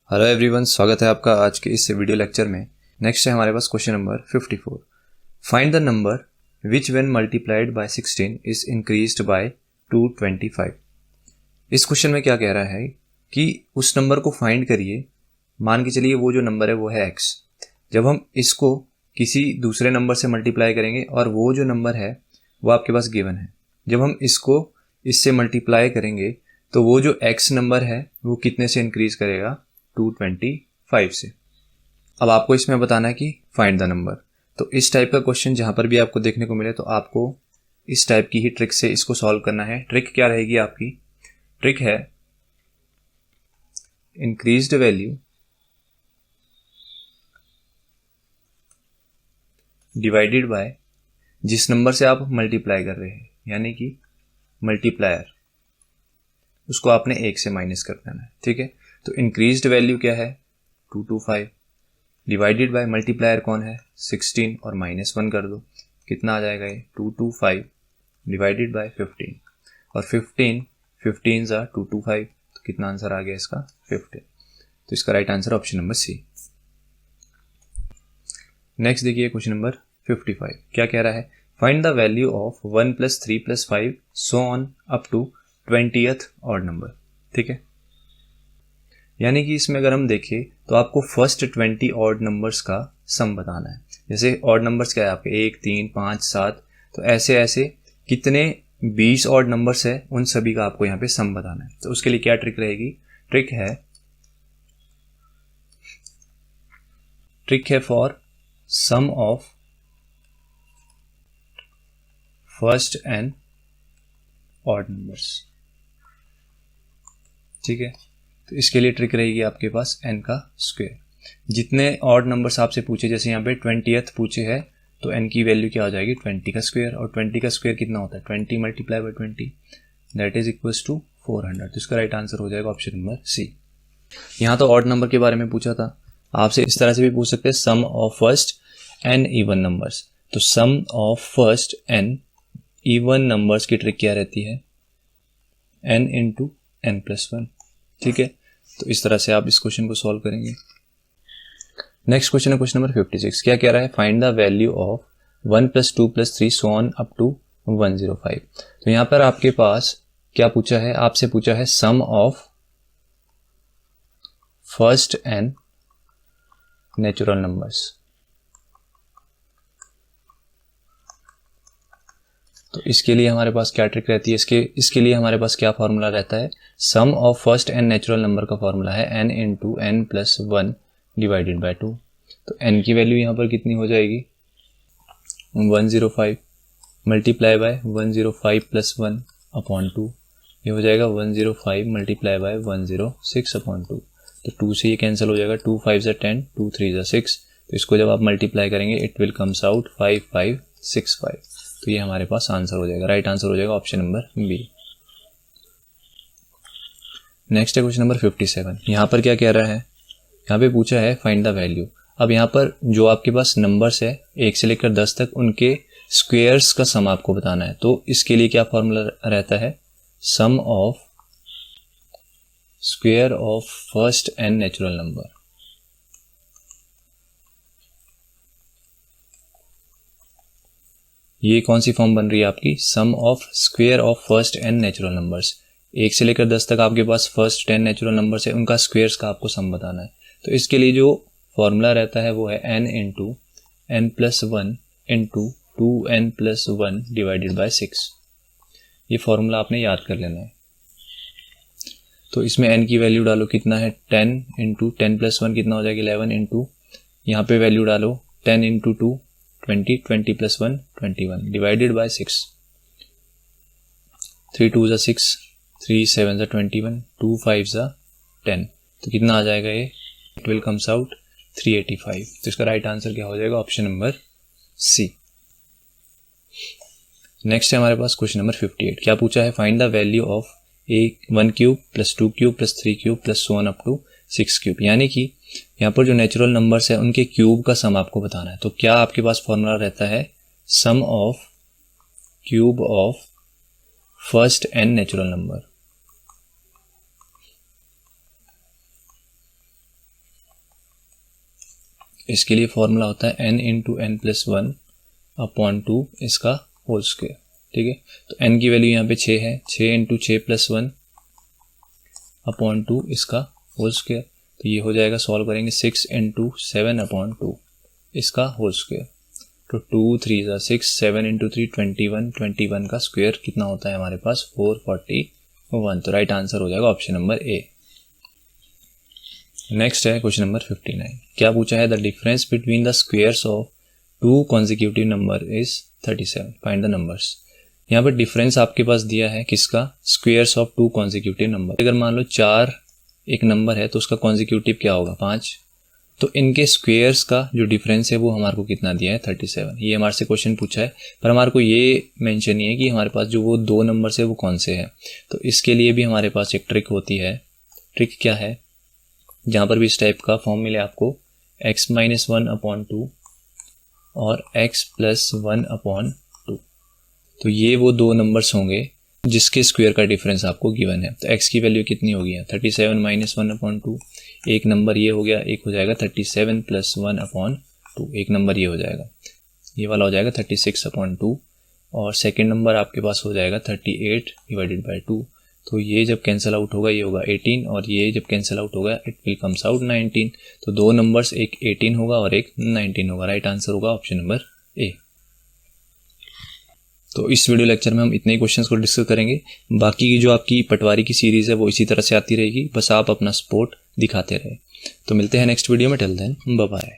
Hello everyone, स्वागत है आपका आज के इस वीडियो लेक्चर में। नेक्स्ट है हमारे पास question number 54। Find the number which when multiplied by 16 is increased by 225। इस क्वेश्चन में क्या कह रहा है कि उस नंबर को फाइंड करिए। मान के चलिए वो जो नंबर है वो है x। जब हम इसको किसी दूसरे नंबर से मल्टीप्लाई करेंगे और वो जो नंबर है वो आपके पास गिवन है, जब हम इसको इससे मल्टीप्लाई करेंगे तो वो जो x नंबर है वो कितने से इंक्रीज करेगा? 225 से। अब आपको इसमें बताना है कि फाइंड द नंबर। तो इस टाइप का क्वेश्चन जहां पर भी आपको देखने को मिले तो आपको इस टाइप की ही ट्रिक से इसको सॉल्व करना है। ट्रिक क्या रहेगी आपकी? ट्रिक है इंक्रीज्ड वैल्यू डिवाइडेड बाय जिस नंबर से आप मल्टीप्लाई कर रहे हैं, यानी कि मल्टीप्लायर, उसको आपने 1 से माइनस कर देना है। ठीक है, तो इंक्रीज्ड वैल्यू क्या है? 225 डिवाइडेड बाय मल्टीप्लायर कौन है? 16 और -1 कर दो, कितना आ जाएगा ये? 225 डिवाइडेड बाय 15 और 15 ज़ा 225, तो कितना आंसर आ गया इसका? 15। तो इसका right answer option number C. Next देखिए क्वेश्चन नंबर 55। क्या कह रहा है? Find the value of 1 + 3 + 5 so on up to 20th odd number. ठीक है, यानी कि इसमें अगर हम देखें तो आपको फर्स्ट 20 ऑड नंबर्स का सम बताना है। जैसे ऑड नंबर्स क्या है आपके? 1, 3, 5, 7, तो ऐसे ऐसे कितने 20 ऑड नंबर्स है उन सभी का आपको यहाँ पे सम बताना है। तो उसके लिए क्या ट्रिक रहेगी? ट्रिक है for sum of first and odd numbers. ठीक है, तो इसके लिए ट्रिक रहेगी आपके पास n का स्क्वायर। जितने ऑड नंबर्स आपसे पूछे, जैसे यहाँ पे 20th पूछे है, तो n की वैल्यू क्या हो जाएगी? 20 का स्क्वायर। और 20 का स्क्वायर कितना होता है? 20 multiply by 20, that is equals to 400। तो इसका राइट आंसर हो जाएगा ऑप्शन नंबर सी। यहाँ तो ऑड नंबर के बारे में पूछा था, आपसे इस तरह से भी पूछ सकते हैं sum of first n even numbers. तो sum of first n even numbers की ट्रिक क्या रहती है? n into n+1। ठीक है, तो इस तरह से आप इस क्वेश्चन को सॉल्व करेंगे। नेक्स्ट क्वेश्चन है क्वेश्चन नंबर 56। क्या कह रहा है? Find the value of 1 + 2 + 3 so on up to 105। तो यहाँ पर आपके पास क्या पूछा है? आपसे पूछा है sum of first n natural numbers. तो इसके लिए हमारे पास क्या ट्रिक रहती है? इसके लिए हमारे पास क्या फॉर्मूला रहता है? Sum of first n natural number का फॉर्मूला है n into n+1 divided by 2। तो n की वैल्यू यहाँ पर कितनी हो जाएगी? 105 मल्टीप्लाई बाय 105 + 1 अपॉन 2, ये हो जाएगा 105 मल्टीप्लाई बाय 106 अपॉन 2। तो 2 से ये कैंसिल हो जाएगा, 2 5 ज़ा 10, 2 3 ज़ा 6। तो इसको जब आप मल्टीप्लाई करेंगे इट विल कम्स आउट 5565। तो ये हमारे पास आंसर हो जाएगा, राइट आंसर हो जाएगा ऑप्शन नंबर बी। नेक्स्ट है क्वेश्चन नंबर 57। यहाँ पर क्या कह रहा है? यहाँ पे पूछा है फाइंड द वैल्यू। अब यहाँ पर जो आपके पास नंबर्स है 1 से लेकर 10 तक, उनके स्क्वायर्स का सम आपको बताना है। तो इसके लिए क्या फॉर्मूला रहता है? Sum of square of first n natural number. ये कौन सी फॉर्म बन रही है आपकी? Sum of square of first n natural numbers. 1 से लेकर 10 तक आपके पास फर्स्ट 10 नेचुरल नंबर्स है, उनका स्क्वायर्स का आपको सम बताना है। तो इसके लिए जो फॉर्मूला रहता है वो है n into n+1 into 2n+1 divided by 6। ये फॉर्मूला आपने याद कर लेना है। तो इसमें n की वैल्यू डालो, कितना है? 10 इंटू 10+1 कितना हो जाएगा? 11 इंटू यहाँ पे वैल्यू डालो 10 इंटू 2 20, 20 + 1 21 डिवाइडेड बाय 6। 3 2 ज़ा 6, 3 7 ज़ा 21, 2 5 ज़ा 10। तो कितना आ जाएगा ये? It will comes out 385। तो इसका राइट आंसर क्या हो जाएगा? Option number C. नेक्स्ट है हमारे पास क्वेश्चन नंबर 58। क्या पूछा है? Find the value of 1 cube + 2 cube + 3 cube + so on up to 6 cube. यानी कि यहाँ पर जो नेचुरल नंबर्स है उनके क्यूब का सम आपको बताना है। तो क्या आपके पास फॉर्मूला रहता है? Sum of cube of first n natural number. इसके लिए फॉर्मूला होता है n into n plus 1 upon 2 इसका होल स्क्वायर। ठीक है, तो n की वैल्यू यहाँ पे 6 है, 6 इंटू 6 प्लस 1 अपॉन 2 इसका होल स्क्वायर। तो ये हो जाएगा, सॉल्व करेंगे 6 इंटू 7 अपॉन 2 इसका होल स्क्वायर। तो 2 3 ज़ा 6, 7 इंटू 3 21, 21 का स्क्वायर कितना होता है हमारे पास 441। तो राइट आंसर हो जाएगा ऑप्शन नंबर ए। नेक्स्ट है क्वेश्चन नंबर 59। क्या पूछा है, the difference between the squares of 2 consecutive number is 37, find the numbers. यहाँ पर डिफरेंस आपके पास दिया है किसका, स्क्वेयर्स ऑफ 2 कॉन्जिक्यूटिव नंबर। अगर मान लो 4 एक नंबर है तो उसका कॉन्जिक्यूटिव क्या होगा 5, तो इनके स्क्वेयर्स का जो डिफरेंस है वो हमारे को कितना दिया है 37। ये हमारे से क्वेश्चन पूछा है, पर हमारे को ये मेंशन नहीं है कि हमारे पास जो वो 2 नंबर है वो कौन से हैं। तो इसके लिए भी हमारे पास एक ट्रिक होती है। ट्रिक क्या है, जहाँ पर भी इस टाइप का फॉर्म मिले आपको x माइनस 1 अपॉन 2 और x प्लस 1 अपॉन 2, तो ये वो 2 नंबर्स होंगे जिसके स्क्वायर का डिफरेंस आपको गिवन है। तो x की वैल्यू कितनी होगी, 37 माइनस 1 अपॉन 2, एक नंबर ये हो गया, एक हो जाएगा 37 प्लस 1 अपॉन 2, एक नंबर ये हो जाएगा, ये वाला हो जाएगा 36 अपॉन 2, और सेकेंड नंबर आपके पास हो जाएगा 38 डिवाइडेड बाई 2। तो ये जब कैंसिल आउट होगा ये होगा 18, और ये जब कैंसिल आउट होगा इट विल कम्स आउट 19। तो 2 नंबर्स, एक 18 होगा और एक 19 होगा। राइट आंसर होगा ऑप्शन नंबर ए। तो इस वीडियो लेक्चर में हम इतने ही क्वेश्चंस को डिस्कस करेंगे। बाकी की जो आपकी पटवारी की सीरीज़ है वो इसी तरह से आती रहेगी, बस आप अपना सपोर्ट दिखाते रहे। तो मिलते हैं नेक्स्ट वीडियो में, टिल देन बाय बाय।